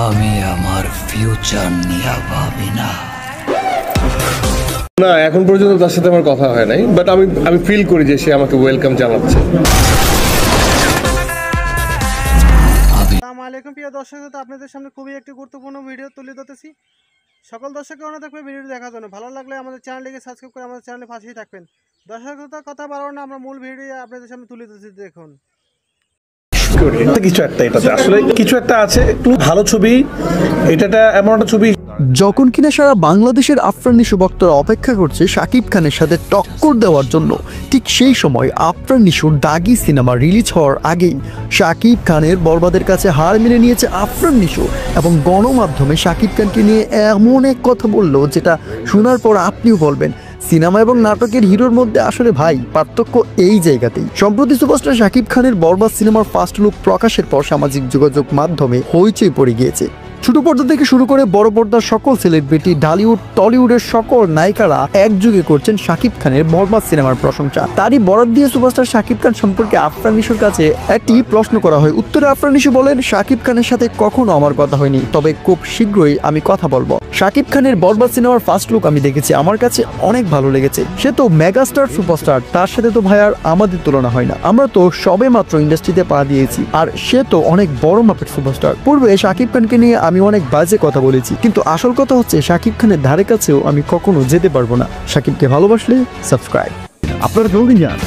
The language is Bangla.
আমি আমার ফিউচার নিয়ে ভাবি না। না, এখন পর্যন্ত তার সাথে আমার কথা হয় নাই, বাট আমি ফিল করি যে সে আমাকে ওয়েলকাম জানাচ্ছে। আসসালামু আলাইকুম প্রিয় দর্শক, আপনাদের সামনে খুবই একটি গুরুত্বপূর্ণ ভিডিও তুলে ধরতেছি। সকল দর্শককে অনুরোধ থাকবে ভিডিওটি দেখার জন্য। ভালো লাগলে আমাদের চ্যানেলটিকে সাবস্ক্রাইব করে আমাদের চ্যানেলের পাশেই থাকবেন। দর্শক কথা বাড়াবো না, আমরা মূল ভিডিও আপনাদের সামনে তুলে ধরতেছি, দেখুন। কিছু একটা এটাতে আসলে কিছু একটা আছে, একটু ভালো ছবি। এটা এমন একটা ছবি যখন কিনা সারা বাংলাদেশের আফরান নিশো ভক্তরা অপেক্ষা করছে শাকিব খানের সাথে টক্কর দেওয়ার জন্য, ঠিক সেই সময় আফরান নিশোর দাগি সিনেমা রিলিজ হওয়ার আগেই শাকিব খানের বরবাদের কাছে হার মেনে নিয়েছে আফরান নিশো এবং গণমাধ্যমে শাকিব খানকে নিয়ে এমন এক কথা বললো যেটা শোনার পর আপনিও বলবেন সিনেমা এবং নাটকের হিরোর মধ্যে আসলে ভাই পার্থক্য এই জায়গাতেই। সম্প্রতি সুপারস্টার শাকিব খানের বরবাদ সিনেমার ফার্স্ট লুক প্রকাশের পর সামাজিক যোগাযোগ মাধ্যমে হইচই পড়ে গিয়েছে। ছোট পর্দা থেকে শুরু করে বড় পর্দার সকল সেলিব্রিটি, ঢালিউড টলিউডের সকল নায়িকারা একযোগে করছেন শাকিব খানের বরবাদ সিনেমার প্রশংসা। তারই বরাত দিয়ে সুপারস্টার শাকিব খান সম্পর্কে আফরান নিশোর কাছে একটি প্রশ্ন করা হয়। উত্তরে আফরান নিশো বলেন, শাকিব খানের সাথে কখনো আমার কথা হয়নি, তবে খুব শীঘ্রই আমি কথা বলবো। শাকিব খানের বরবাদ সিনেমার ফার্স্ট লুক আমি দেখেছি, আমার কাছে অনেক ভালো লেগেছে। সে তো মেগাস্টার সুপারস্টার, তার সাথে তো ভাই আর আমাদের তুলনা হয় না। আমরা তো সবে মাত্র ইন্ডাস্ট্রিতে পা দিয়েছি, আর সে তো অনেক বড় মাপের সুপারস্টার। পূর্বে শাকিব খানকে নিয়ে আমি অনেক বাজে কথা বলেছি, কিন্তু আসল কথা হচ্ছে শাকিব খানের ধারে কাছেও আমি কখনো যেতে পারবো না। শাকিবকে ভালোবাসলে সাবস্ক্রাইব। আপনারা কেউ জান